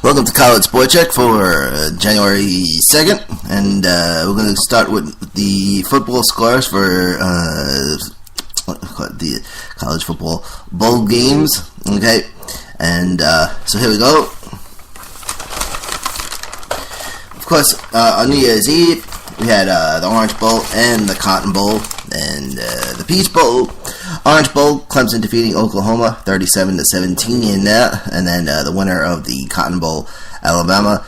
Welcome to College Sport Check for January 2nd, and we're going to start with the football scores for the college football bowl games, okay? And so here we go. Of course, on New Year's Eve, we had the Orange Bowl and the Cotton Bowl and the Peach Bowl. Orange Bowl, Clemson defeating Oklahoma 37-17 in that, and then the winner of the Cotton Bowl, Alabama,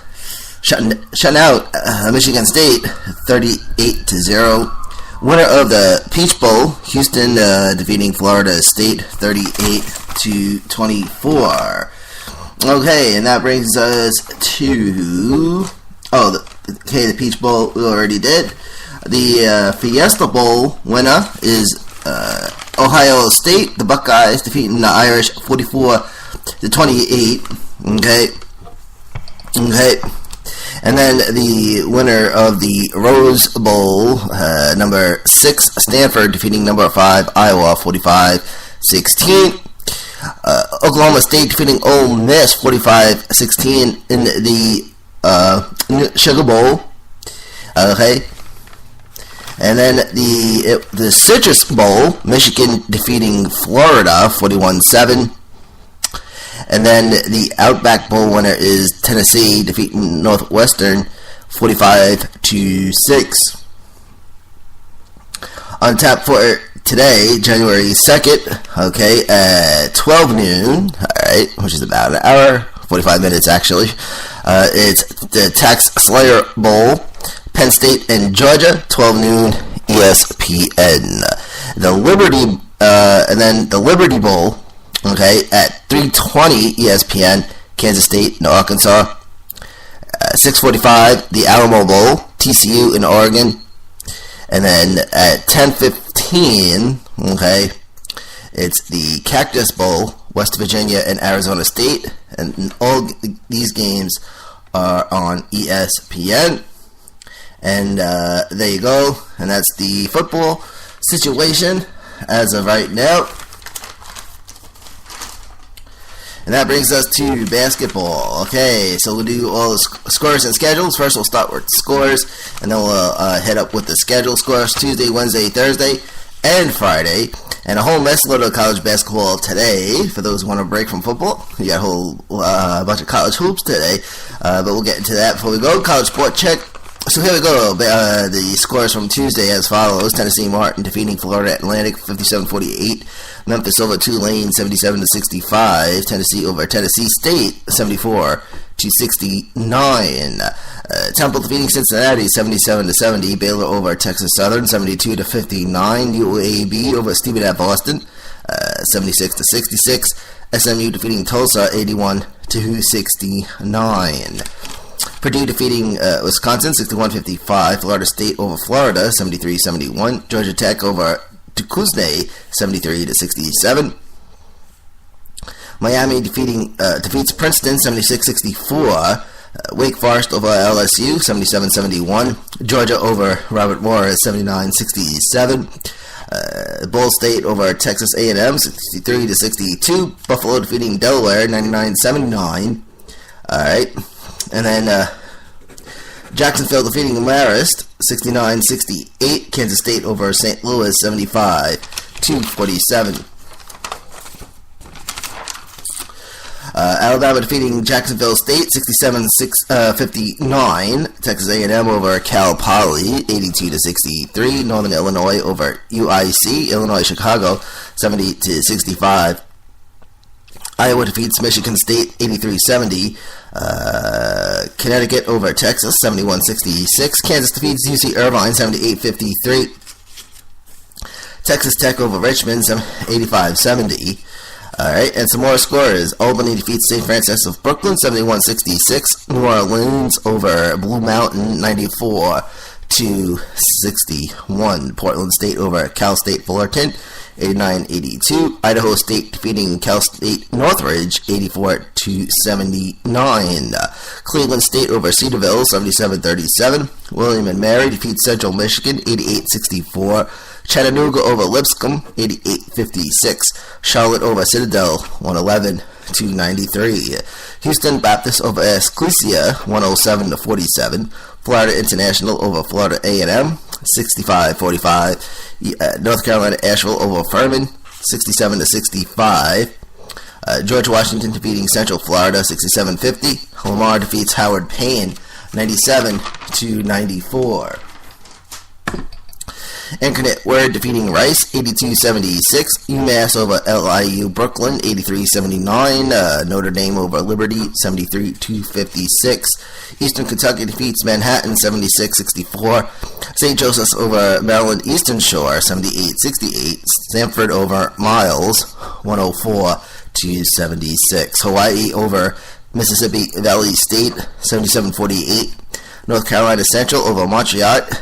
shutting out Michigan State 38-0. Winner of the Peach Bowl, Houston defeating Florida State 38-24. Okay, and that brings us to the Peach Bowl we already did. The Fiesta Bowl winner is Ohio State, the Buckeyes defeating the Irish 44-28. Okay. And then the winner of the Rose Bowl, number 6, Stanford defeating number 5, Iowa 45-16. Oklahoma State defeating Ole Miss 45-16 in the Sugar Bowl. Okay. And then the Citrus Bowl, Michigan defeating Florida 41-7. And then the Outback Bowl winner is Tennessee defeating Northwestern 45-6. On tap for today, January 2nd, okay, at 12 noon, alright, which is about an hour, 45 minutes actually. It's the Tex Slayer Bowl, Penn State and Georgia, 12 noon, ESPN. The Liberty, and then the Liberty Bowl, okay, at 3:20 ESPN, Kansas State and Arkansas. 6:45, the Alamo Bowl, TCU in Oregon. And then at 10:15, okay, it's the Cactus Bowl, West Virginia and Arizona State. And all these games are on ESPN. And there you go. And that's the football situation as of right now. And that brings us to basketball. Okay, so we'll do all the scores and schedules. First, we'll start with scores, and then we'll head up with the schedule scores Tuesday, Wednesday, Thursday, and Friday. And a whole mess load of college basketball today. For those who want to break from football, you got a whole bunch of college hoops today. But we'll get into that before we go. College Sport Check. So here we go. The scores from Tuesday as follows. Tennessee Martin defeating Florida Atlantic 57-48. Memphis over Tulane 77-65. Tennessee over Tennessee State 74-69. Temple defeating Cincinnati 77-70. Baylor over Texas Southern 72-59. UAB over Stephen at Boston 76-66. SMU defeating Tulsa 81-69. Purdue defeating Wisconsin 61-55. Florida State over Florida 73-71. Georgia Tech over Duquesne 73-67. Miami defeats Princeton 76-64. Wake Forest over LSU 77-71. Georgia over Robert Morris 79-67. Ball State over Texas A&M 63-62. Buffalo defeating Delaware 99-79. All right. And then Jacksonville defeating Marist 69-68. Kansas State over St. Louis 75-47. Alabama defeating Jacksonville State 67-59. Texas A&M over Cal Poly 82-63. Northern Illinois over UIC. Illinois Chicago 70-65. Iowa defeats Michigan State 83-70. Connecticut over Texas 71-66. Kansas defeats UC Irvine 78-53. Texas Tech over Richmond 85-70. Alright, and some more scores. Albany defeats St. Francis of Brooklyn 71-66. New Orleans over Blue Mountain 94-61. Portland State over Cal State Fullerton 89-82. Idaho State defeating Cal State Northridge 84-79. Cleveland State over Cedarville 77-37. William and Mary defeats Central Michigan 88-64. Chattanooga over Lipscomb 88-56. Charlotte over Citadel 111 92-93. Houston Baptist over Ecclesia 107-47. Florida International over Florida A&M 65-45. North Carolina Asheville over Furman 67-65. George Washington defeating Central Florida 67-50. Lamar defeats Howard Payne 97-94. Incarnate Word defeating Rice 82-76. UMass over LIU Brooklyn 83-79. Notre Dame over Liberty 73-56. Eastern Kentucky defeats Manhattan 76-64. St. Joseph's over Maryland Eastern Shore 78-68. Stanford over Miles 104-76. Hawaii over Mississippi Valley State 77-48. North Carolina Central over Montreat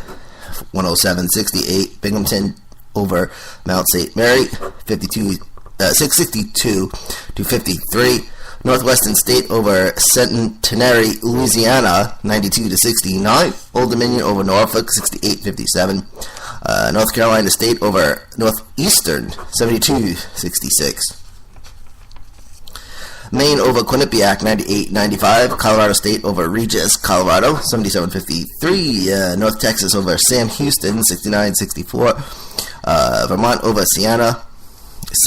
107-68. Binghamton over Mount St. Mary 662-53. Northwestern State over Centenary, Louisiana 92-69. Old Dominion over Norfolk 68-57. North Carolina State over Northeastern 72-66. Maine over Quinnipiac 98-95. Colorado State over Regis, Colorado 77-53. North Texas over Sam Houston 69-64. Vermont over Siena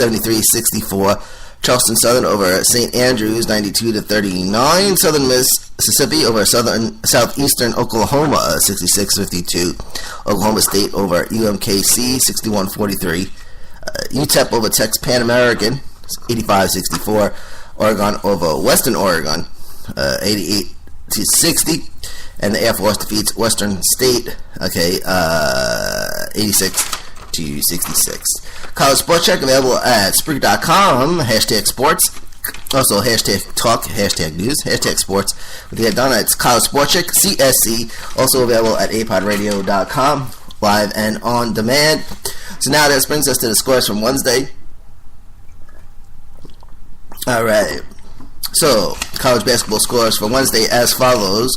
73-64. Charleston Southern over St. Andrews 92-39. Southern Mississippi over Southeastern Oklahoma 66-52. Oklahoma State over UMKC 61-43. UTEP over Texas Pan American 85-64. Oregon over Western Oregon 88-60. And the Air Force defeats Western State 86-66. College Sports Check available at Spreaker.com, hashtag sports, also hashtag talk, hashtag news, hashtag sports. With the head done, it's College Sports Check, CSC, also available at apodradio.com, live and on demand. So now this brings us to the scores from Wednesday. Alright, so college basketball scores for Wednesday as follows.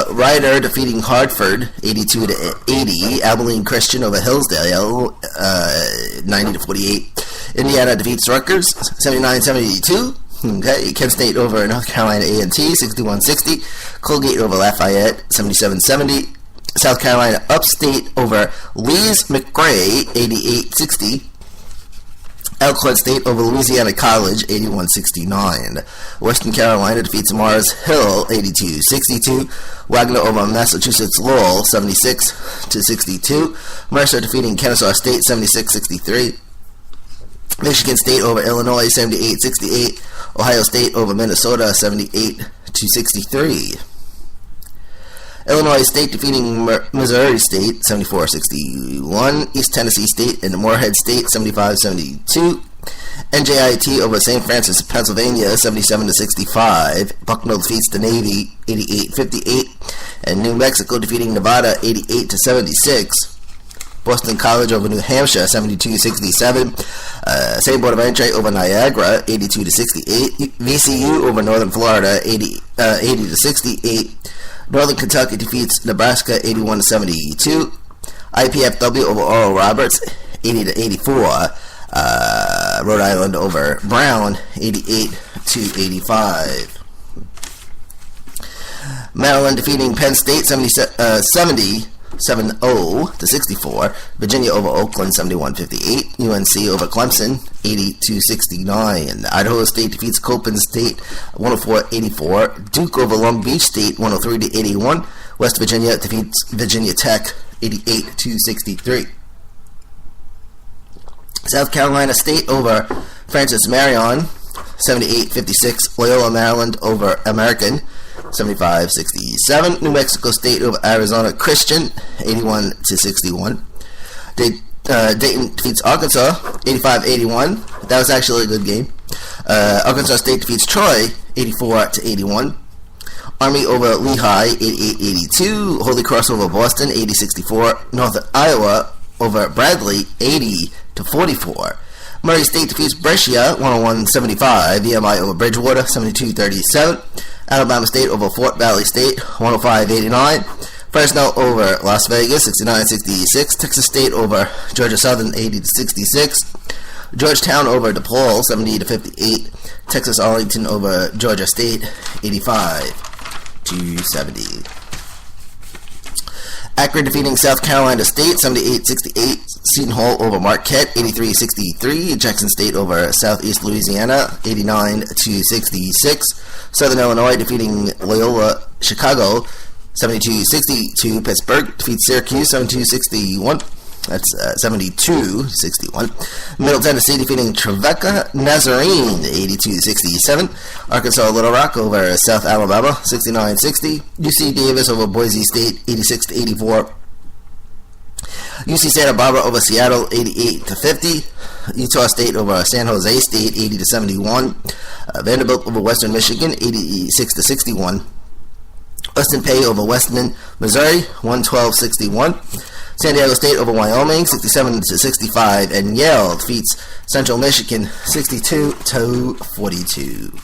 Rider defeating Hartford 82-80. Abilene Christian over Hillsdale 90-48. Indiana defeats Rutgers 79-72. Okay, Kent State over North Carolina A&T 61-60. Colgate over Lafayette 77-70. South Carolina Upstate over Lees McRae 88-60. Elkhorn State over Louisiana College 81-69. Western Carolina defeats Mars Hill 82-62. Wagner over Massachusetts Lowell 76-62. Mercer defeating Kennesaw State 76-63. Michigan State over Illinois 78-68. Ohio State over Minnesota 78-63. Illinois State defeating Missouri State 74-61. East Tennessee State and Morehead State 75-72. NJIT over St. Francis, Pennsylvania 77-65. Bucknell defeats the Navy 88-58. And New Mexico defeating Nevada 88-76. Boston College over New Hampshire 72-67. St. Bonaventure over Niagara 82-68. VCU over Northern Florida 80-68. Northern Kentucky defeats Nebraska 81-72. IPFW over Oral Roberts 80-84. Rhode Island over Brown 88-85. Maryland defeating Penn State 70-64. Virginia over Oakland 71-58. UNC over Clemson 80-69. Idaho State defeats Coppin State 104-84. Duke over Long Beach State 103-81. West Virginia defeats Virginia Tech 88-63. South Carolina State over Francis Marion 78-56. Loyola Maryland over American 75-67. New Mexico State over Arizona Christian 81-61. Dayton defeats Arkansas 85-81. That was actually a good game. Arkansas State defeats Troy 84-81. Army over Lehigh 88-82. Holy Cross over Boston 80-64. North Iowa over Bradley 80-44. Murray State defeats Brescia 101-75. VMI over Bridgewater 72-37. Alabama State over Fort Valley State 105-89. Fresno over Las Vegas 69-66. Texas State over Georgia Southern 80-66. Georgetown over DePaul, 70-58. Texas Arlington over Georgia State, 85-70. Akron defeating South Carolina State, 78-68. Seton Hall over Marquette, 83-63. Jackson State over Southeast Louisiana, 89-66. Southern Illinois defeating Loyola Chicago, 72-62. Pittsburgh defeats Syracuse, 72-61. That's 72-61. Middle Tennessee defeating Trevecca Nazarene, 82-67. Arkansas Little Rock over South Alabama, 69-60. UC Davis over Boise State, 86-84. UC Santa Barbara over Seattle, 88-50. Utah State over San Jose State, 80-71. Vanderbilt over Western Michigan, 86-61. Weston Pay over Westman, Missouri, 112-61. San Diego State over Wyoming, 67-65, and Yale defeats Central Michigan, 62-42.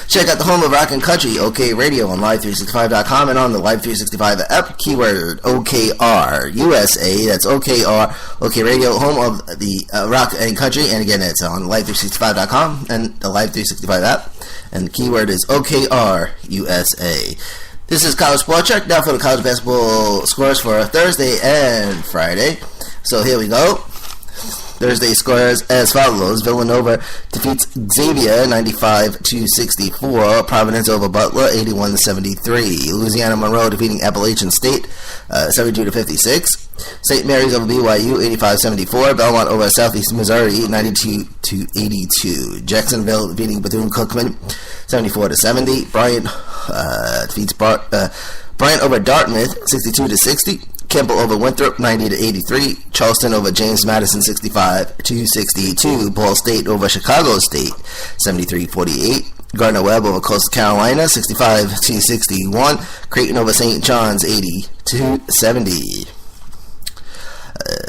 Check out the home of rock and country, OK Radio, on Live365.com and on the Live365 app. Keyword OKR USA. That's OKR, OK Radio, home of the rock and country. And again, it's on Live365.com and the Live365 app. And the keyword is OKR USA. This is College Sport Check, now for the college basketball scores for Thursday and Friday. So here we go. Thursday scores as follows. Villanova defeats Xavier 95-64. Providence over Butler 81-73. Louisiana Monroe defeating Appalachian State 72-56. St. Mary's over BYU 85-74. Belmont over Southeast Missouri 92-82. Jacksonville defeating Bethune-Cookman 74-70. Bryant defeats Bryant over Dartmouth 62-60. Campbell over Winthrop 90-83. Charleston over James Madison 65-62. Ball State over Chicago State 73-48. Gardner-Webb over Coastal Carolina 65-61. Creighton over St. John's 80-70.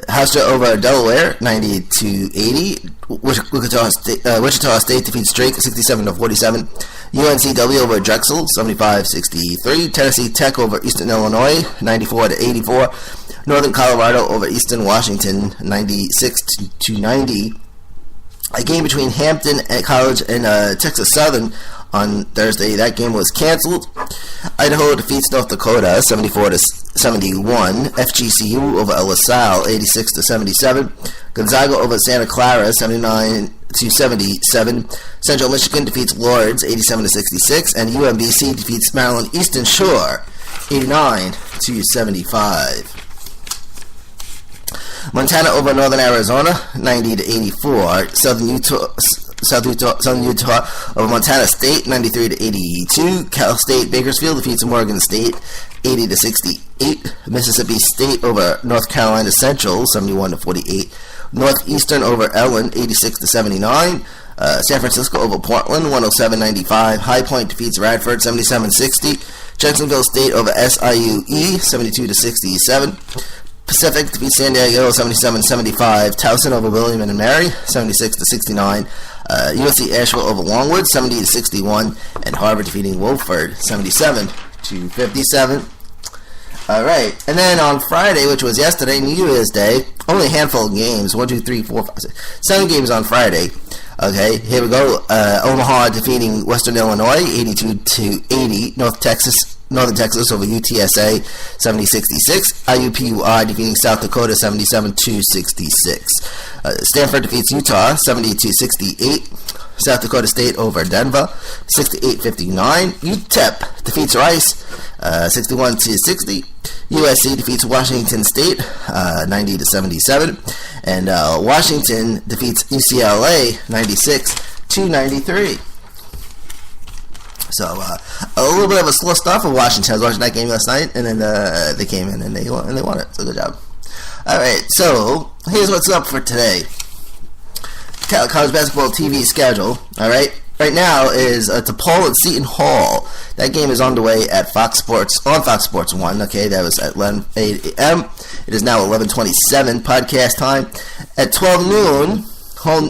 Hofstra over Delaware 90-80. Wichita State defeats Drake 67-47. UNCW over Drexel 75-63. Tennessee Tech over Eastern Illinois 94-84. Northern Colorado over Eastern Washington 96-90. A game between Hampton College and Texas Southern on Thursday. That game was canceled. Idaho defeats North Dakota 74-71. FGCU over El Salle 86-77. Gonzaga over Santa Clara 79-77. Central Michigan defeats Lords 87-66, and UMBC defeats Maryland Eastern Shore 89-75. Montana over Northern Arizona 90-84. Southern Utah over Montana State 93-82. Cal State Bakersfield defeats Morgan State 80-68. Mississippi State over North Carolina Central 71-48. Northeastern over Ellen 86-79. San Francisco over Portland 107-95. High Point defeats Radford 77-60. Jacksonville State over SIUE 72-67. Pacific defeats San Diego 77-75. Towson over William and Mary 76-69. USC Asheville over Longwood 70-61, and Harvard defeating Wofford 77-57. All right, and then on Friday, which was yesterday, New Year's Day, only a handful of games. 1, 2, 3, 4, 5, 6, 7 games on Friday. Okay, here we go. Omaha defeating Western Illinois 82-80. Northern Texas over UTSA 70-66. IUPUI defeating South Dakota 77-66. Stanford defeats Utah 70-68. South Dakota State over Denver 68-59. UTEP defeats Rice 61-60. USC defeats Washington State 90-77. And Washington defeats UCLA 96-93. So a little bit of a slow start for Washington. I was watching that game last night, and then they came in and they won it. So good job. All right, so here's what's up for today. College basketball TV schedule. All right, right now is DePaul and Seton Hall. That game is on the way at Fox Sports 1. Okay, that was at 8 a.m. It is now 11:27 podcast time. At 12 noon, home